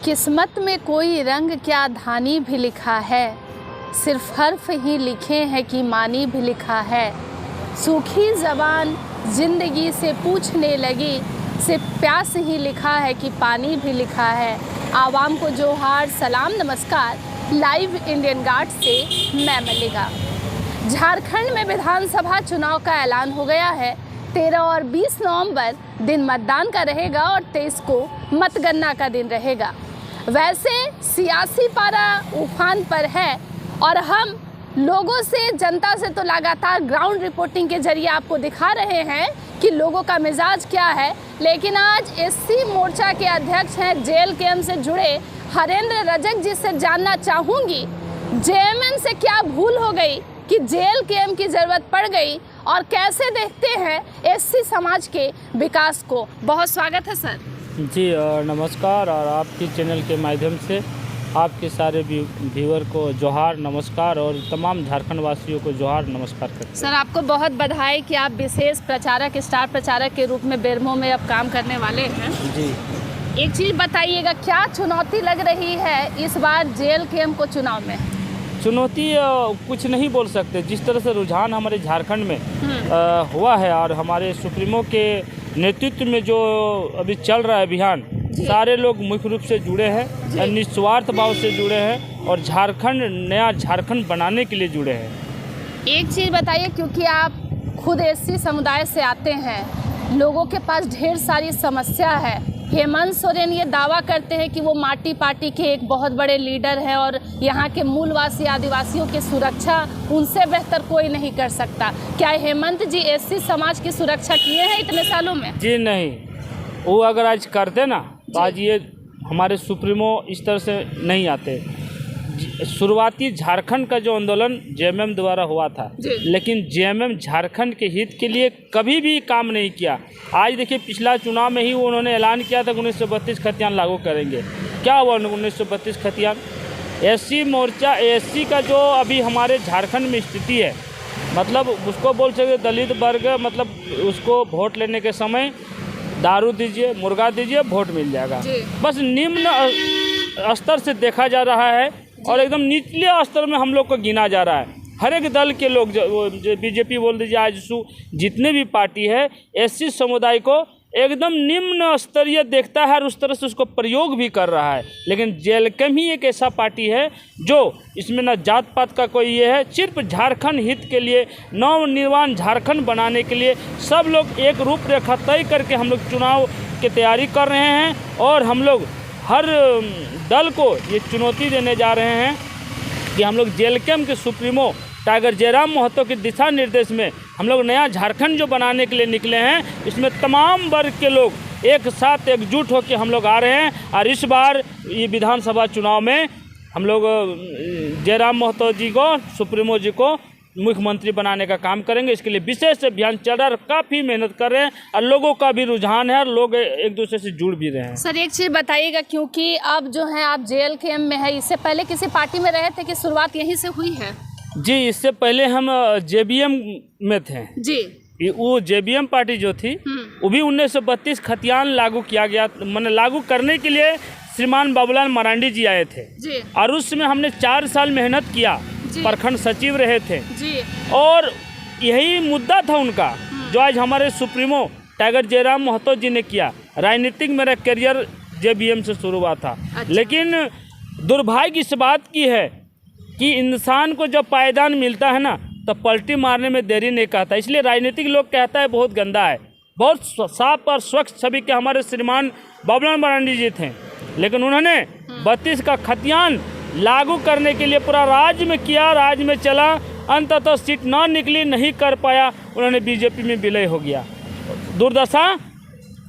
किस्मत में कोई रंग क्या धानी भी लिखा है, सिर्फ हर्फ ही लिखे हैं कि मानी भी लिखा है। सूखी ज़बान जिंदगी से पूछने लगी, सिर्फ प्यास ही लिखा है कि पानी भी लिखा है। आवाम को जोहार, सलाम, नमस्कार। लाइव इंडियन गार्ड से मैं मल्लिका। झारखंड में विधानसभा चुनाव का ऐलान हो गया है। 13 और 20 नवंबर दिन मतदान का रहेगा और 23 को मतगणना का दिन रहेगा। वैसे सियासी पारा उफान पर है और हम लोगों से, जनता से तो लगातार ग्राउंड रिपोर्टिंग के जरिए आपको दिखा रहे हैं कि लोगों का मिजाज क्या है। लेकिन आज एससी मोर्चा के अध्यक्ष हैं, जेएलकेएम से जुड़े हरेंद्र रजक जी से जानना चाहूँगी, जेएमएम से क्या भूल हो गई कि जेएलकेएम की ज़रूरत पड़ गई और कैसे देखते हैं एससी समाज के विकास को। बहुत स्वागत है सर। जी नमस्कार। और आपके चैनल के माध्यम से आपके सारे व्यूअर को जोहार, नमस्कार और तमाम झारखंड वासियों को जोहार, नमस्कार करते हैं। सर, आपको बहुत बधाई कि आप विशेष प्रचारक, स्टार प्रचारक के रूप में बेरमो में अब काम करने वाले हैं। जी, एक चीज़ बताइएगा, क्या चुनौती लग रही है इस बार जेएलकेएम को चुनाव में? चुनौती कुछ नहीं बोल सकते। जिस तरह से रुझान हमारे झारखंड में हुआ है और हमारे सुप्रीमो के नेतृत्व में जो अभी चल रहा है अभियान, सारे लोग मुख्य रूप से जुड़े हैं, निस्वार्थ भाव से जुड़े हैं और झारखंड, नया झारखंड बनाने के लिए जुड़े हैं। एक चीज़ बताइए, क्योंकि आप खुद एससी समुदाय से आते हैं, लोगों के पास ढेर सारी समस्या है। हेमंत सोरेन ये दावा करते हैं कि वो माटी पार्टी के एक बहुत बड़े लीडर हैं और यहाँ के मूलवासी आदिवासियों की सुरक्षा उनसे बेहतर कोई नहीं कर सकता। क्या हेमंत जी एससी समाज की सुरक्षा किए हैं इतने सालों में? जी नहीं, वो अगर आज करते ना तो आज ये हमारे सुप्रीमो इस तरह से नहीं आते। शुरुआती झारखंड का जो आंदोलन जेएमएम द्वारा हुआ था, लेकिन जेएमएम झारखंड के हित के लिए कभी भी काम नहीं किया। आज देखिए, पिछला चुनाव में ही उन्होंने ऐलान किया था कि 1932 खतियान लागू करेंगे। क्या हुआ 1932 खतियान? एससी मोर्चा, एससी का जो अभी हमारे झारखंड में स्थिति है, मतलब उसको बोल सकते दलित वर्ग, मतलब उसको वोट लेने के समय दारू दीजिए, मुर्गा दीजिए, वोट मिल जाएगा। बस निम्न स्तर से देखा जा रहा है और एकदम निचले स्तर में हम लोग को गिना जा रहा है। हर एक दल के लोग, जो बीजेपी बोल दीजिए, आजसू, जितने भी पार्टी है, एससी समुदाय को एकदम निम्न स्तरीय देखता है और उस तरह से उसको प्रयोग भी कर रहा है। लेकिन जेएलकेएम ही एक ऐसा पार्टी है जो इसमें न जात पात का कोई ये है, सिर्फ झारखंड हित के लिए, नवनिर्माण झारखंड बनाने के लिए सब लोग एक रूपरेखा तय करके हम लोग चुनाव की तैयारी कर रहे हैं। और हम लोग हर दल को ये चुनौती देने जा रहे हैं कि हम लोग जेएलकेएम के सुप्रीमो टाइगर जयराम महतो के दिशा निर्देश में हम लोग नया झारखंड जो बनाने के लिए निकले हैं, इसमें तमाम वर्ग के लोग एक साथ एकजुट होकर हम लोग आ रहे हैं। और इस बार ये विधानसभा चुनाव में हम लोग जयराम महतो जी को, सुप्रीमो जी को मुख्यमंत्री बनाने का काम करेंगे। इसके लिए विशेष अभियान चल रहा है और काफ़ी मेहनत कर रहे हैं और लोगों का भी रुझान है और लोग एक दूसरे से जुड़ भी रहे हैं। सर, एक चीज़ बताइएगा, क्योंकि अब जो है आप जेएलकेएम में है, इससे पहले किसी पार्टी में रहे थे कि शुरुआत यहीं से हुई है? जी, इससे पहले हम जेबीएम में थे। जी, वो जेबीएम पार्टी जो थी वो भी 1932 खतियान लागू किया गया, मैंने लागू करने के लिए श्रीमान बाबूलाल मरांडी जी आए थे जी। और उसमें हमने 4 साल मेहनत किया, प्रखंड सचिव रहे थे जी। और यही मुद्दा था उनका जो आज हमारे सुप्रीमो टाइगर जयराम महतो जी ने किया। राजनीतिक मेरा करियर जेबीएम से शुरू हुआ था। अच्छा। लेकिन दुर्भाग्य इस बात की है कि इंसान को जब पायदान मिलता है ना, तो पलटी मारने में देरी नहीं कहता। इसलिए राजनीतिक लोग कहता है बहुत गंदा है। बहुत साफ और स्वच्छ छवि के हमारे श्रीमान बाबूलाल मरांडी जी थे, लेकिन उन्होंने 32 का खतियान लागू करने के लिए पूरा राज्य में किया, राज्य में चला, अंततः सीट ना निकली, नहीं कर पाया, उन्होंने बीजेपी में विलय हो गया। दुर्दशा।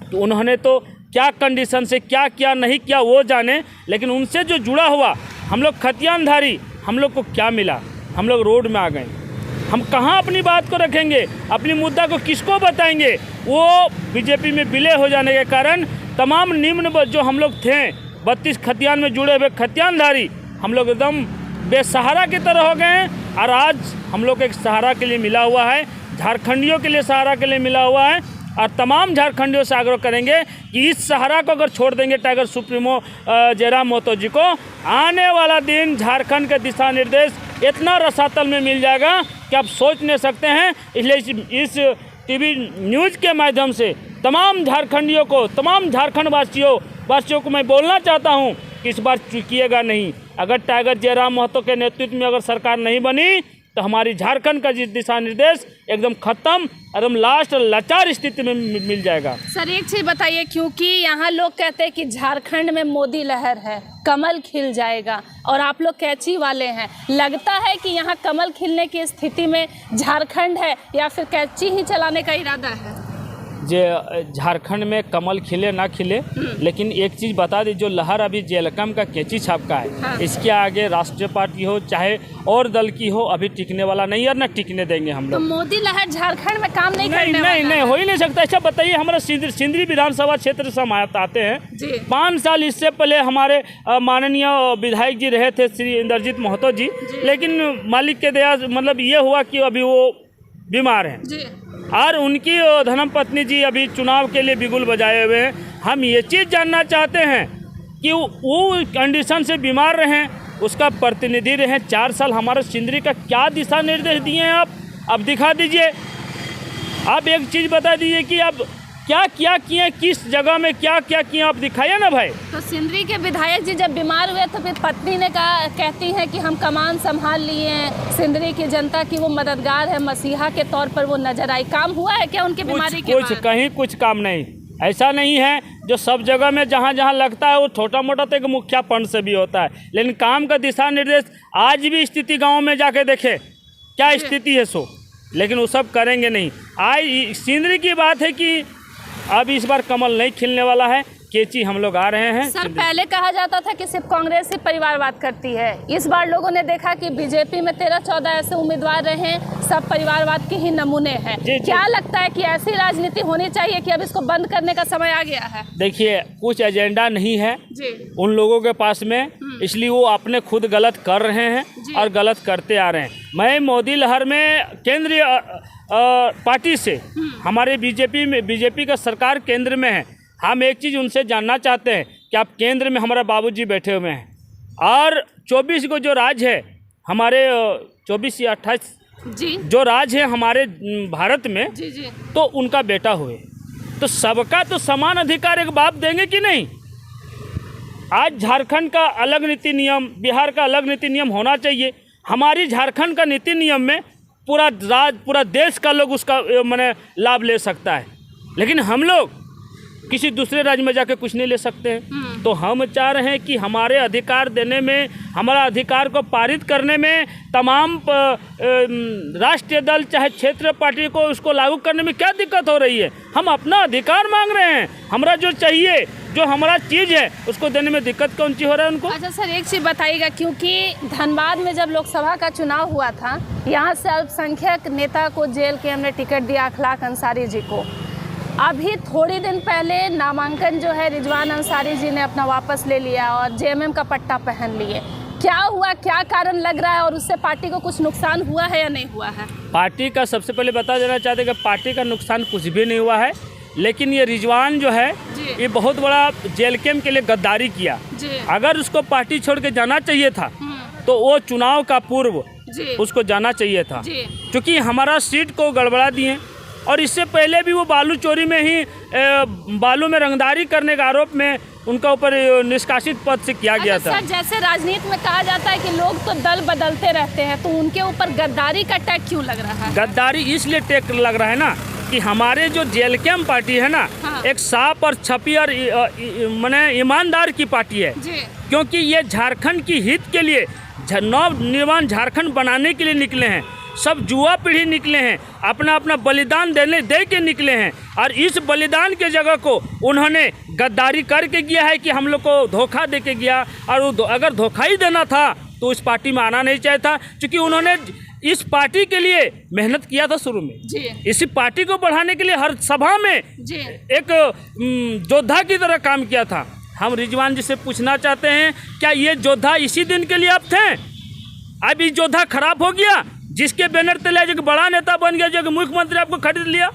तो उन्होंने तो क्या कंडीशन से क्या किया, नहीं किया वो जाने, लेकिन उनसे जो जुड़ा हुआ हम लोग खतियानधारी, हम लोग को क्या मिला? हम लोग रोड में आ गए। हम कहाँ अपनी बात को रखेंगे, अपनी मुद्दा को किसको बताएंगे? वो बीजेपी में विलय हो जाने के कारण तमाम निम्न जो हम लोग थे, 32 खतियान में जुड़े हुए खतियानधारी, हम लोग एकदम बेसहारा की तरह हो गए हैं। और आज हम लोग एक सहारा के लिए मिला हुआ है, झारखंडियों के लिए सहारा के लिए मिला हुआ है और तमाम झारखंडियों से आग्रह करेंगे कि इस सहारा को अगर छोड़ देंगे टाइगर सुप्रीमो जयराम महतो जी को, आने वाला दिन झारखंड के दिशा निर्देश इतना रसातल में मिल जाएगा कि आप सोच नहीं सकते हैं। इसलिए इस टीवी न्यूज़ के माध्यम से तमाम झारखंडियों को, तमाम झारखंड वासियों को मैं बोलना चाहता हूं कि इस बार चूकिएगा नहीं। अगर टाइगर जयराम महतो के नेतृत्व में अगर सरकार नहीं बनी तो हमारी झारखंड का दिशा निर्देश एकदम खत्म, एकदम लास्ट लाचार स्थिति में मिल जाएगा। सर एक चीज़ बताइए, क्योंकि यहाँ लोग कहते हैं कि झारखंड में मोदी लहर है, कमल खिल जाएगा, और आप लोग कैंची वाले हैं, लगता है कि यहाँ कमल खिलने की स्थिति में झारखंड है या फिर कैंची ही चलाने का इरादा है? जे झारखंड में कमल खिले ना खिले, लेकिन एक चीज़ बता दी, जो लहर अभी जेलकम का कैंची छाप का है, हाँ। इसके आगे राष्ट्रीय पार्टी हो चाहे और दल की हो अभी टिकने वाला नहीं है, ना टिकने देंगे हम तो लोग। मोदी लहर झारखंड में काम नहीं करने नहीं हो ही नहीं सकता। अच्छा बताइए, हमारा सिंदरी विधानसभा क्षेत्र से हम आते हैं जी। 5 साल इससे पहले हमारे माननीय विधायक जी रहे थे श्री इंद्रजीत महतो जी, लेकिन मालिक के दया मतलब ये हुआ कि अभी वो बीमार हैं जी। और उनकी धर्मपत्नी जी अभी चुनाव के लिए बिगुल बजाए हुए हैं। हम ये चीज़ जानना चाहते हैं कि वो कंडीशन से बीमार रहें, उसका प्रतिनिधि रहें 4 साल, हमारे सिंदरी का क्या दिशा निर्देश दिए हैं आप? अब दिखा दीजिए। आप एक चीज़ बता दीजिए कि अब क्या किए, किस जगह में क्या किए, आप दिखाइए ना भाई। तो सिंदरी के विधायक जी जब बीमार हुए तो फिर पत्नी ने कहती हैं कि हम कमान संभाल लिए हैं, सिंदरी की जनता की वो मददगार है, मसीहा के तौर पर वो नजर आई। काम हुआ है क्या उनकी बीमारी के बाद? कहीं कुछ काम नहीं, ऐसा नहीं है। जो सब जगह में जहाँ लगता है वो छोटा मोटा तो एक मुखिया फंड से भी होता है, लेकिन काम का दिशा निर्देश आज भी स्थिति गाँव में जाके देखे क्या स्थिति है सो, लेकिन वो सब करेंगे नहीं। आज सिंदरी की बात है कि अब इस बार कमल नहीं खिलने वाला है, कैंची हम लोग आ रहे हैं। सर पहले कहा जाता था कि सिर्फ कांग्रेस ही परिवारवाद करती है, इस बार लोगों ने देखा कि बीजेपी में 13-14 ऐसे उम्मीदवार रहे, सब परिवारवाद के ही नमूने हैं। क्या लगता है कि ऐसी राजनीति होनी चाहिए कि अब इसको बंद करने का समय आ गया है? देखिए, कुछ एजेंडा नहीं है जी। उन लोगों के पास में, इसलिए वो अपने खुद गलत कर रहे हैं और गलत करते आ रहे हैं। मैं मोदी लहर में केंद्रीय पार्टी से, हमारे बीजेपी का सरकार केंद्र में है, हम एक चीज़ उनसे जानना चाहते हैं कि आप केंद्र में हमारा बाबूजी बैठे हुए हैं और 24 को जो राज है हमारे 24 या 28 जी जो राज है हमारे भारत में, जी जी, तो उनका बेटा हुए, तो सबका तो समान अधिकार एक बाप देंगे कि नहीं? आज झारखंड का अलग नीति नियम, बिहार का अलग नीति नियम होना चाहिए। हमारी झारखंड का नीति नियम में पूरा देश का लोग उसका माने लाभ ले सकता है, लेकिन हम लोग किसी दूसरे राज्य में जाके कुछ नहीं ले सकते हैं। तो हम चाह रहे हैं कि हमारे अधिकार देने में, हमारा अधिकार को पारित करने में तमाम राष्ट्रीय दल चाहे क्षेत्रीय पार्टी को उसको लागू करने में क्या दिक्कत हो रही है? हम अपना अधिकार मांग रहे हैं, हमरा जो चाहिए, जो हमारा चीज़ है उसको देने में दिक्कत कौन सी हो रहा है उनको? अच्छा सर एक चीज़ बताइएगा, क्योंकि धनबाद में जब लोकसभा का चुनाव हुआ था, यहाँ से अल्पसंख्यक नेता को जेल के हमने टिकट दिया, अखलाक अंसारी जी को। अभी थोड़ी दिन पहले नामांकन जो है रिजवान अंसारी जी ने अपना वापस ले लिया और जेएमएम का पट्टा पहन लिए। क्या हुआ, क्या कारण लग रहा है, और उससे पार्टी को कुछ नुकसान हुआ है या नहीं हुआ है? पार्टी का सबसे पहले बता देना चाहते हैं कि पार्टी का नुकसान कुछ भी नहीं हुआ है, लेकिन ये रिजवान जो है ये बहुत बड़ा जेल कैम्प के लिए गद्दारी किया। अगर उसको पार्टी छोड़ के जाना चाहिए था तो वो चुनाव का पूर्व उसको जाना चाहिए था, क्योंकि हमारा सीट को गड़बड़ा दिए और इससे पहले भी वो बालू चोरी में ही बालू में रंगदारी करने के आरोप में उनका ऊपर निष्कासित पद से किया गया था। सर जैसे राजनीति में कहा जाता है कि लोग तो दल बदलते रहते हैं, तो उनके ऊपर गद्दारी का टैग क्यों लग रहा है? गद्दारी इसलिए टैग लग रहा है ना कि हमारे जो जेल कैम्प पार्टी है ना, एक साफ और छपी और माने ईमानदार की पार्टी है, क्योंकि ये झारखंड की हित के लिए, नव निर्माण झारखंड बनाने के लिए निकले हैं। सब युवा पीढ़ी निकले हैं, अपना अपना बलिदान दे के निकले हैं, और इस बलिदान के जगह को उन्होंने गद्दारी करके किया है कि हम लोग को धोखा दे के गया। और अगर धोखा ही देना था तो इस पार्टी में आना नहीं चाहिए था, क्योंकि उन्होंने इस पार्टी के लिए मेहनत किया था शुरू में, इसी पार्टी को बढ़ाने के लिए हर सभा में एक योद्धा की तरह काम किया था। हम रिजवान जी से पूछना चाहते हैं, क्या ये योद्धा इसी दिन के लिए अब थे? अब ये योद्धा खराब हो गया, जिसके बैनर तले जो बड़ा नेता बन गया, जो मुख्यमंत्री आपको खरीद लिया,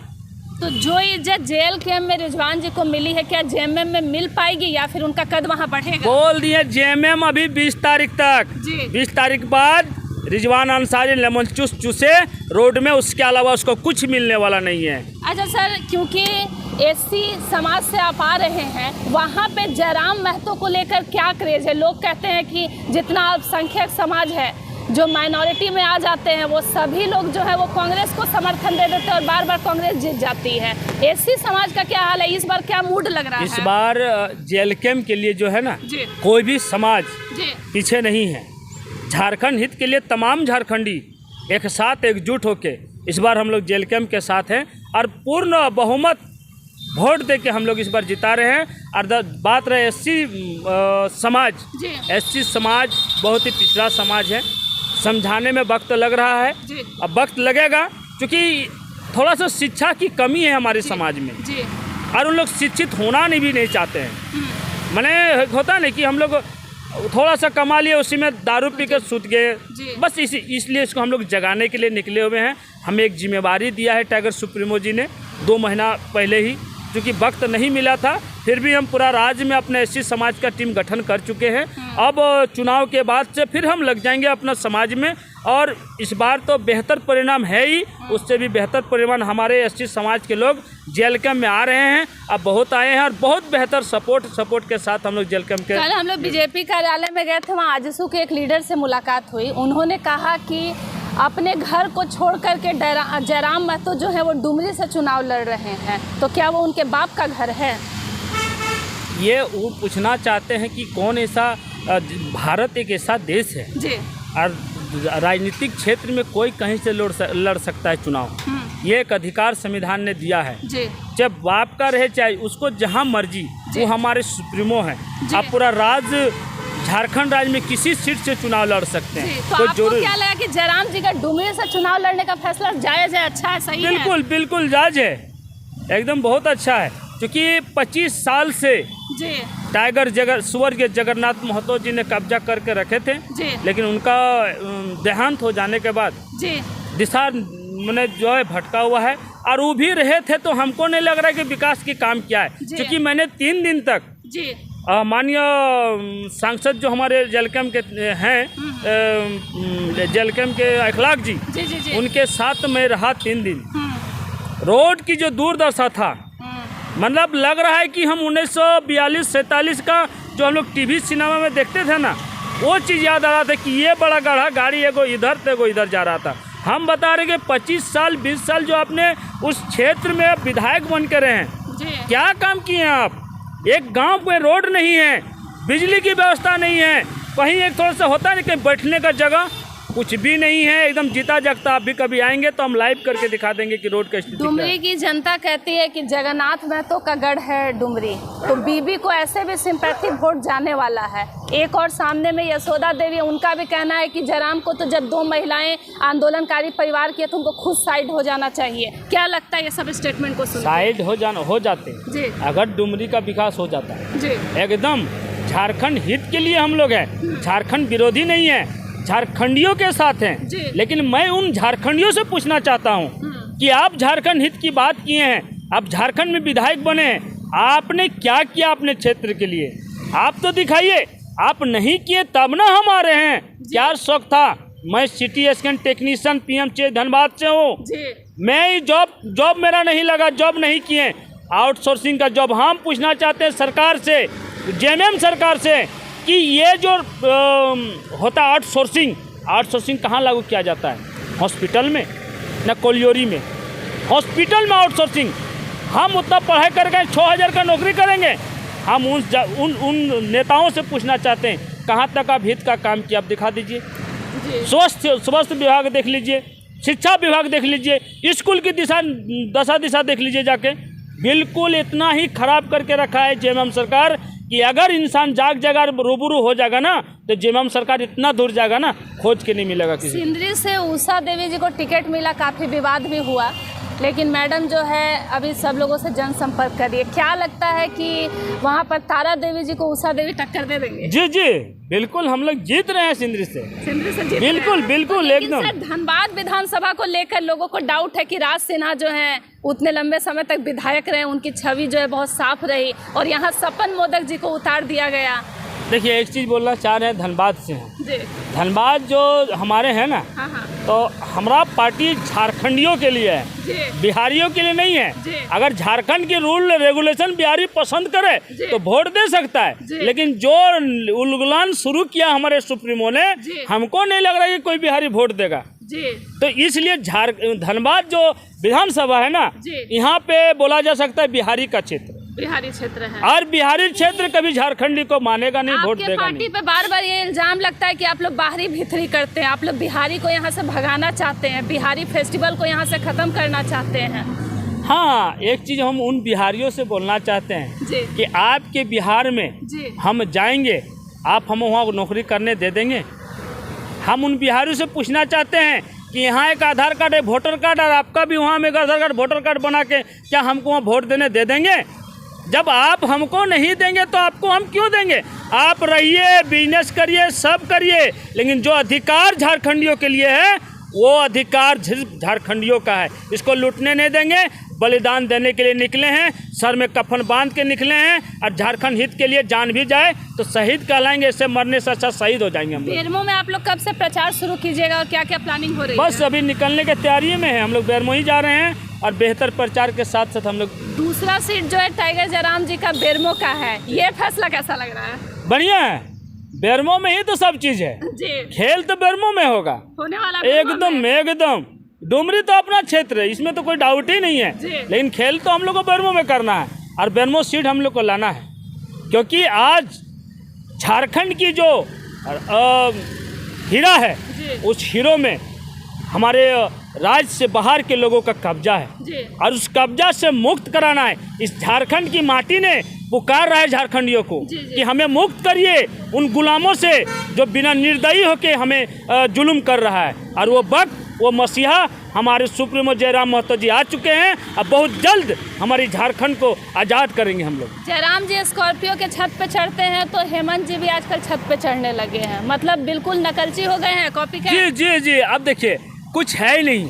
तो जो इज्जत JLKM में रिजवान जी को मिली है, क्या JMM में मिल पाएगी या फिर उनका कद वहाँ बढ़ेगा? बोल दिए JMM अभी 20 तारीख तक, 20 तारीख बाद रिजवान अंसारी लेमन चूस चूसे रोड में, उसके अलावा उसको कुछ मिलने वाला नहीं है। अच्छा सर, क्योंकि SC समाज से आप आ रहे हैं, वहाँ पे जयराम महतो को लेकर क्या क्रेज है? लोग कहते हैं कि जितना अल्पसंख्यक समाज है, जो माइनॉरिटी में आ जाते हैं, वो सभी लोग जो है वो कांग्रेस को समर्थन दे देते हैं और बार बार कांग्रेस जीत जाती है। SC समाज का क्या हाल है? इस बार क्या मूड लग रहा है? इस बार JLKM के लिए जो है ना, कोई भी समाज पीछे नहीं है। झारखंड हित के लिए तमाम झारखंडी एक साथ एकजुट होके इस बार हम लोग JLKM के साथ हैं और पूर्ण बहुमत वोट दे के हम लोग इस बार जिता रहे हैं। और बात रहे SC समाज बहुत ही पिछड़ा समाज है, समझाने में वक्त लग रहा है, अब वक्त लगेगा क्योंकि थोड़ा सा शिक्षा की कमी है हमारे समाज में और उन लोग शिक्षित होना भी नहीं चाहते हैं। मैंने होता नहीं कि हम लोग थोड़ा सा कमा लिए, उसी में दारू पी कर सूत गए, बस इसलिए इसको हम लोग जगाने के लिए निकले हुए हैं। हमें एक जिम्मेवारी दिया है टाइगर सुप्रीमो जी ने 2 महीना पहले ही, क्योंकि वक्त नहीं मिला था, फिर भी हम पूरा राज्य में अपने SC समाज का टीम गठन कर चुके हैं। अब चुनाव के बाद से फिर हम लग जाएंगे अपना समाज में और इस बार तो बेहतर परिणाम है ही, उससे भी बेहतर परिणाम हमारे SC समाज के लोग JLKM में आ रहे हैं, अब बहुत आए हैं और बहुत बेहतर सपोर्ट के साथ हम लोग JLKM के। कल हम लोग BJP कार्यालय में गए थे, वहाँ आजसू के एक लीडर से मुलाकात हुई। उन्होंने कहा कि अपने घर को छोड़ करके जयराम महतो जो है वो डुमरी से चुनाव लड़ रहे हैं, तो क्या वो उनके बाप का घर है? ये वो पूछना चाहते हैं कि कौन ऐसा, भारत एक ऐसा देश है और राजनीतिक क्षेत्र में कोई कहीं से लड़ सकता है चुनाव, ये एक अधिकार संविधान ने दिया है। चाहे बाप का रहे चाहे उसको जहां मर्जी, वो हमारे सुप्रीमो है। आप पूरा राज्य झारखंड राज्य में किसी सीट से चुनाव लड़ सकते हैं। तो आपको क्या लगा कि जयराम जी का डुमरी से चुनाव लड़ने का फैसला जायज़ है, अच्छा है, सही है? बिल्कुल जायज़ है, एकदम बहुत अच्छा है, क्योंकि 25 साल से टाइगर स्वर्गीय जगन्नाथ महतो जी ने कब्जा करके रखे थे, लेकिन उनका देहांत हो जाने के बाद दिशा मैंने जो है भटका हुआ है और वो भी रहे थे, तो हमको नहीं लग रहा है कि विकास की काम किया है। क्योंकि मैंने 3 दिन तक माननीय सांसद जो हमारे JLKM के हैं, JLKM के अखलाक जी, उनके साथ मैं रहा 3 दिन। रोड की जो दुर्दशा था, मतलब लग रहा है कि हम 1942-47 का जो हम लोग TV सिनेमा में देखते थे ना, वो चीज़ याद आ रहा था कि ये बड़ा गढ़ा गाड़ी एगो इधर तो एगो इधर जा रहा था। हम बता रहे कि 25 साल 20 साल जो आपने उस क्षेत्र में विधायक बन के रहे हैं, क्या काम किए हैं आप? एक गांव में रोड नहीं है, बिजली की व्यवस्था नहीं है, कहीं एक थोड़ा सा होता है कि बैठने का जगह कुछ भी नहीं है, एकदम जीता जागता। आप भी कभी आएंगे तो हम लाइव करके दिखा देंगे कि रोड का स्थिति। डुमरी की जनता कहती है कि जगन्नाथ महतो का गढ़ है डुमरी, तो बीबी को ऐसे भी सिंपैथी वोट जाने वाला है। एक और सामने में यशोदा देवी, उनका भी कहना है कि जयराम को तो जब 2 महिलाएं आंदोलनकारी परिवार की है तो उनको खुद साइड हो जाना चाहिए। क्या लगता है ये सब स्टेटमेंट को सुन? साइड हो जाते जी, अगर डुमरी का विकास हो जाता है जी, एकदम झारखंड हित के लिए हम लोग हैं, झारखंड विरोधी नहीं है, झारखंडियों के साथ हैं। लेकिन मैं उन झारखंडियों से पूछना चाहता हूं कि आप झारखंड हित की बात किए हैं, आप झारखंड में विधायक बने हैं, आपने क्या किया अपने क्षेत्र के लिए? आप तो दिखाइए। आप नहीं किए तब ना हम आ रहे हैं। क्या शौक था? मैं CT scan technician PMC Dhanbad से हूँ। मैं जॉब मेरा नहीं लगा, जॉब नहीं किए, आउटसोर्सिंग का जॉब। हम पूछना चाहते हैं सरकार से, JMM सरकार से, कि ये जो होता है आउटसोर्सिंग कहाँ लागू किया जाता है? हॉस्पिटल में न कोलियोरी में? हॉस्पिटल में आउटसोर्सिंग। हम उतना पढ़ाई कर गए, 6000 का नौकरी करेंगे? हम उन नेताओं से पूछना चाहते हैं कहाँ तक आप हित का काम किया, आप दिखा दीजिए। स्वास्थ्य विभाग देख लीजिए, शिक्षा विभाग देख लीजिए, स्कूल की दिशा देख लीजिए जाके। बिल्कुल इतना ही खराब करके रखा है JMM सरकार कि अगर इंसान जाग रूबरू हो जाएगा ना तो JMM सरकार इतना दूर जाएगा ना, खोज के नहीं मिलेगा किसी। सिंदरी से उषा देवी जी को टिकट मिला, काफ़ी विवाद भी हुआ। लेकिन मैडम जो है अभी सब लोगों से जनसंपर्क कर रही है। क्या लगता है कि वहाँ पर तारा देवी जी को उषा देवी टक्कर दे देंगे? जी जी बिल्कुल, हम लोग जीत रहे हैं सिंदरी से जीत बिल्कुल बिल्कुल एकदम। सर, धनबाद विधानसभा को लेकर लोगों को डाउट है कि राज सिन्हा जो है उतने लंबे समय तक विधायक रहे, उनकी छवि जो है बहुत साफ रही और यहाँ सपन मोदक जी को उतार दिया गया। देखिए, एक चीज़ बोलना चाह रहे हैं, धनबाद से हैं जी। धनबाद जो हमारे हैं ना, हाँ। तो हमारा पार्टी झारखंडियों के लिए है, बिहारियों के लिए नहीं है। अगर झारखंड के रूल रेगुलेशन बिहारी पसंद करे तो वोट दे सकता है, लेकिन जो उल्लंघन शुरू किया हमारे सुप्रीमो ने, हमको नहीं लग रहा है कि कोई बिहारी वोट देगा। तो इसलिए धनबाद जो विधानसभा है ना, यहाँ पे बोला जा सकता है बिहारी का क्षेत्र, बिहारी क्षेत्र है, और बिहारी क्षेत्र कभी झारखंडी को मानेगा नहीं, वोट देगा नहीं। पार्टी पे बार बार ये इल्जाम लगता है कि आप लोग बाहरी भीतरी करते हैं, आप लोग बिहारी को यहाँ से भगाना चाहते हैं, बिहारी फेस्टिवल को यहाँ से खत्म करना चाहते हैं। हाँ, एक चीज हम उन बिहारियों से बोलना चाहते हैं कि आपके बिहार में हम जाएंगे, आप हमें वहाँ नौकरी करने दे देंगे? हम उन बिहारियों से पूछना चाहते हैं कि यहाँ एक आधार कार्ड है, वोटर कार्ड, और आपका भी वहाँ में एक आधार कार्ड वोटर कार्ड बना के क्या हमको वहाँ वोट देने दे देंगे? जब आप हमको नहीं देंगे तो आपको हम क्यों देंगे? आप रहिए, बिजनेस करिए, सब करिए, लेकिन जो अधिकार झारखंडियों के लिए है वो अधिकार झारखंडियों का है, इसको लूटने नहीं देंगे। बलिदान देने के लिए निकले हैं, सर में कफन बांध के निकले हैं, और झारखंड हित के लिए जान भी जाए तो शहीद कहलाएंगे, इससे मरने से अच्छा शहीद हो जाएंगे हम लोग। बेरमो में आप लोग कब से प्रचार शुरू कीजिएगा और क्या क्या प्लानिंग हो रही है? बस अभी निकलने की तैयारी में है, हम लोग बेरमो ही जा रहे हैं, और बेहतर प्रचार के साथ साथ हम लोग। दूसरा सीट जो है टाइगर जयराम जी का बेरमो का है, ये फैसला कैसा लग रहा है? बढ़िया है, बेरमो में ही तो सब चीज है जी। खेल तो बेरमो में होगा होने वाला, एकदम। डुमरी तो अपना क्षेत्र है, इसमें तो कोई डाउट ही नहीं है, लेकिन खेल तो हम लोग को बेरमो में करना है, और बेरमो सीट हम लोग को लाना है, क्योंकि आज झारखंड की जो हीरा है, उस हीरो में हमारे राज्य से बाहर के लोगों का कब्जा है, और उस कब्जा से मुक्त कराना है। इस झारखंड की माटी ने पुकार रहा है झारखंडियों को कि हमें मुक्त करिए उन गुलामों से जो बिना निर्दयी होके हमें जुल्म कर रहा है। और वो वक्त, वो मसीहा हमारे सुप्रीमो जयराम महतो जी आ चुके हैं, अब बहुत जल्द हमारी झारखंड को आज़ाद करेंगे हम लोग। जयराम जी स्कॉर्पियो के छत पे चढ़ते हैं तो हेमंत जी भी आजकल छत पे चढ़ने लगे हैं, मतलब बिल्कुल नकलची हो गए हैं, कॉपी कैट। जी। अब देखिए, कुछ है ही नहीं,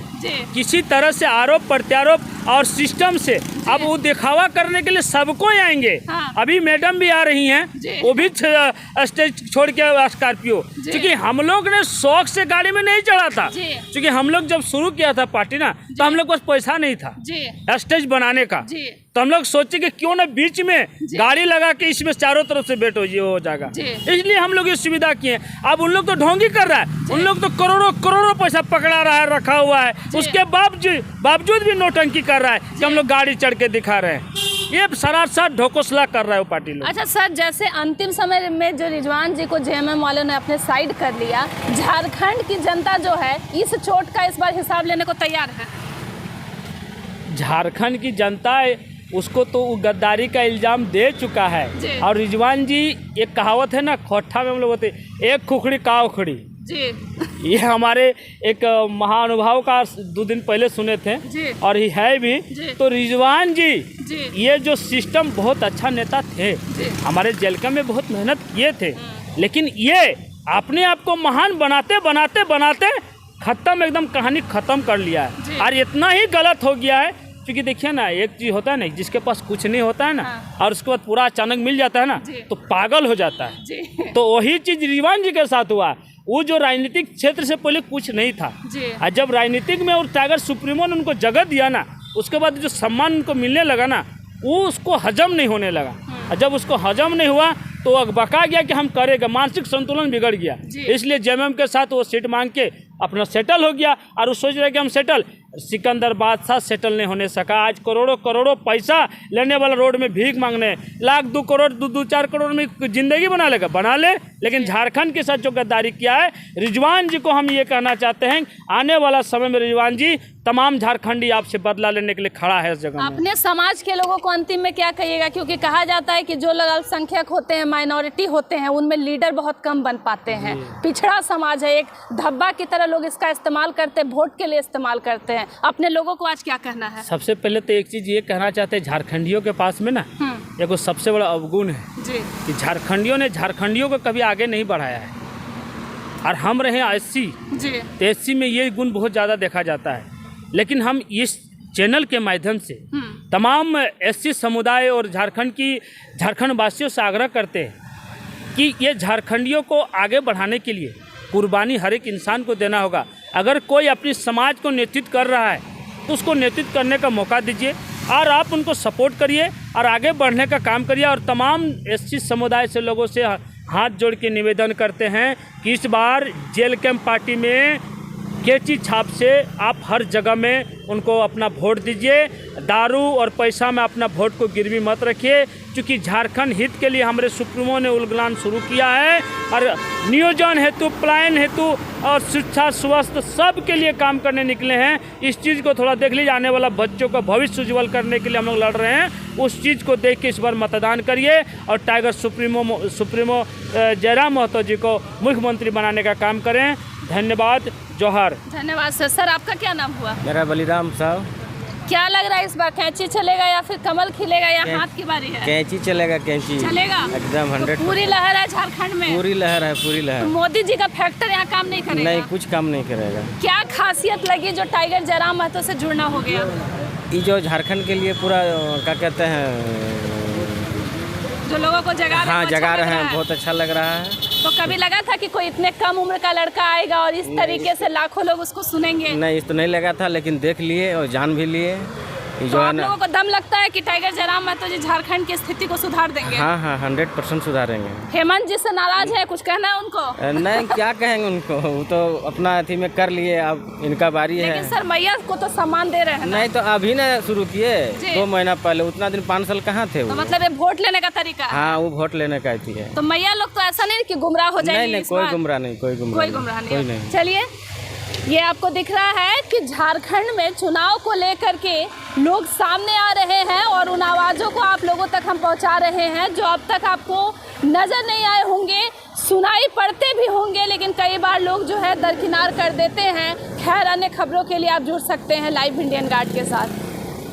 किसी तरह से आरोप प्रत्यारोप और सिस्टम से अब वो दिखावा करने के लिए सबको आएंगे। हाँ। अभी मैडम भी आ रही हैं, वो भी स्टेज छोड़ के स्कॉर्पियो, क्योंकि हम लोग ने शौक से गाड़ी में नहीं चढ़ा था, क्योंकि हम लोग जब शुरू किया था पार्टी ना, तो हम लोग पास पैसा नहीं था स्टेज बनाने का, तो हम लोग सोचे कि क्यों ना बीच में गाड़ी लगा के इसमें चारों तरफ से बैठो, ये हो जाएगा, इसलिए हम लोग ये सुविधा किए। अब उन लोग तो ढोंगी कर रहा है, उन लोग तो करोड़ों पैसा पकड़ा रहा है, रखा हुआ है, उसके बावजूद भी नौटंकी कर रहा है कि हम लोग गाड़ी चढ़ के दिखा रहे हैं। ये सरासर ढोकसला कर रहा है वो पार्टी लोग। अच्छा सर, जैसे अंतिम समय में जो रिजवान जी को जेएमएम वालों ने अपने साइड कर लिया, झारखंड की जनता जो है इस चोट का इस बार हिसाब लेने को तैयार है? झारखंड की जनता उसको तो गद्दारी का इल्ज़ाम दे चुका है, और रिजवान जी, एक कहावत है ना, खोट्ठा में हम लोग होते, एक खुखड़ी का उखड़ी जी। ये हमारे एक महानुभाव का 2 दिन पहले सुने थे जी। और ये है भी जी। तो रिजवान जी ये जो सिस्टम बहुत अच्छा नेता थे, हमारे जेलका में बहुत मेहनत किए थे, लेकिन ये अपने आप को महान बनाते बनाते बनाते खत्म, एकदम कहानी खत्म कर लिया है। और इतना ही गलत हो गया है, क्योंकि देखिए ना, एक चीज़ होता है ना, जिसके पास कुछ नहीं होता है ना, और उसके बाद पूरा अचानक मिल जाता है ना, तो पागल हो जाता है। तो वही चीज़ रिजवान जी के साथ हुआ। वो जो राजनीतिक क्षेत्र से पहले कुछ नहीं था, और जब राजनीतिक में और टाइगर सुप्रीमो ने उनको जगह दिया ना, उसके बाद जो सम्मान उनको मिलने लगा ना, वो उसको हजम नहीं होने लगा। और जब उसको हजम नहीं हुआ तो अकबका गया कि हम करेगा, मानसिक संतुलन बिगड़ गया, इसलिए जेएमएम के साथ वो सीट मांग के अपना सेटल हो गया। और वो सोच रहे कि हम सेटल, सिकंदर बादशाह सेटल नहीं होने सका। आज करोड़ों पैसा लेने वाला रोड में भीख मांगने, लाख 2 करोड़ 2-4 करोड़ में जिंदगी बना लेगा, बना ले, लेकिन झारखंड के साथ जो गद्दारी किया है रिजवान जी को, हम ये कहना चाहते हैं, आने वाला समय में रिजवान जी तमाम झारखंडी आपसे बदला लेने के लिए खड़ा है इस जगह में। अपने समाज के लोगों को अंतिम में क्या कहिएगा, क्योंकि कहा जाता है कि जो लोग अल्पसंख्यक होते हैं, माइनॉरिटी होते हैं, उनमें लीडर बहुत कम बन पाते हैं, पिछड़ा समाज है, एक धब्बा की तरह लोग इसका इस्तेमाल करते हैं, वोट के लिए इस्तेमाल करते हैं, अपने लोगों को आज क्या कहना है? सबसे पहले तो एक चीज़ ये कहना चाहते हैं, झारखंडियों के पास में ना एक सबसे बड़ा अवगुण है जी कि झारखंडियों ने झारखंडियों को कभी आगे नहीं बढ़ाया है। और हम रहे एससी जी, तो एससी में ये गुण बहुत ज़्यादा देखा जाता है। लेकिन हम इस चैनल के माध्यम से तमाम एससी समुदाय और झारखंड वासियों से आग्रह करते हैं कि ये झारखंडियों को आगे बढ़ाने के लिए कुर्बानी हर एक इंसान को देना होगा। अगर कोई अपनी समाज को नेतृत्व कर रहा है तो उसको नेतृत्व करने का मौका दीजिए और आप उनको सपोर्ट करिए और आगे बढ़ने का काम करिए। और तमाम एससी समुदाय से लोगों से हाथ जोड़ के निवेदन करते हैं कि इस बार जेल कैंप पार्टी में कैंची छाप से आप हर जगह में उनको अपना वोट दीजिए। दारू और पैसा में अपना वोट को गिरवी मत रखिए, क्योंकि झारखंड हित के लिए हमारे सुप्रीमो ने उलगलान शुरू किया है और नियोजन हेतु, पलायन हेतु और शिक्षा, स्वास्थ्य सब के लिए काम करने निकले हैं। इस चीज़ को थोड़ा देख लीजिए, आने वाला बच्चों का भविष्य उज्जवल करने के लिए हम लोग लड़ रहे हैं। उस चीज़ को देख के इस बार मतदान करिए और टाइगर सुप्रीमो जयराम महतो जी को मुख्यमंत्री बनाने का काम करें। धन्यवाद, जोहार। धन्यवाद सर। सर आपका क्या नाम हुआ? मेरा बलिराम साहब। क्या लग रहा है इस बार कैंची चलेगा या फिर कमल खिलेगा या हाथ की बारी है? कैंची चलेगा, कैंची चलेगा एकदम 100। पूरी लहर है झारखंड में, पूरी लहर है, पूरी लहर। तो मोदी जी का फैक्टर यहाँ काम नहीं करेगा? नहीं, कुछ काम नहीं करेगा। क्या खासियत लगी जो टाइगर जयराम महतो से जुड़ना हो गया? ये जो झारखंड के लिए पूरा क्या कहते हैं, जो लोगों को जगा रहे हैं, हाँ वो जगा अच्छा रहे लग हैं, रहा है। बहुत अच्छा लग रहा है। तो कभी लगा था कि कोई इतने कम उम्र का लड़का आएगा और इस तरीके से लाखों लोग उसको सुनेंगे? नहीं, इस तो नहीं लगा था, लेकिन देख लिए और जान भी लिए। ये तो जो है आप ना, लोगों को दम लगता है कि टाइगर जयराम महतो जी झारखंड की स्थिति को सुधार देंगे? हाँ हाँ 100% सुधारेंगे। हेमंत जी से नाराज है, कुछ कहना है उनको? नहीं, क्या कहेंगे उनको, वो तो अपना अथी में कर लिए, अब इनका बारी है। लेकिन सर मैया को तो सम्मान दे रहे हैं ना? नहीं तो अभी ना शुरू किए, जी। 2 महीना पहले, उतना दिन 5 साल कहाँ थे तो वो। मतलब ये वोट लेने का तरीका है? हाँ, वो वोट लेने का अथी है। तो मैया लोग तो ऐसा नहीं कि गुमराह हो जाएंगे? नहीं नहीं, इस कोई बार? गुमराह नहीं, कोई गुमराह नहीं। चलिए, ये आपको दिख रहा है कि झारखंड में चुनाव को लेकर के लोग सामने आ रहे हैं और उन आवाज़ों को आप लोगों तक हम पहुंचा रहे हैं जो अब तक आपको नज़र नहीं आए होंगे, सुनाई पड़ते भी होंगे, लेकिन कई बार लोग जो है दरकिनार कर देते हैं। खैर, अन्य खबरों के लिए आप जुड़ सकते हैं लाइव इंडियन गार्ड के साथ।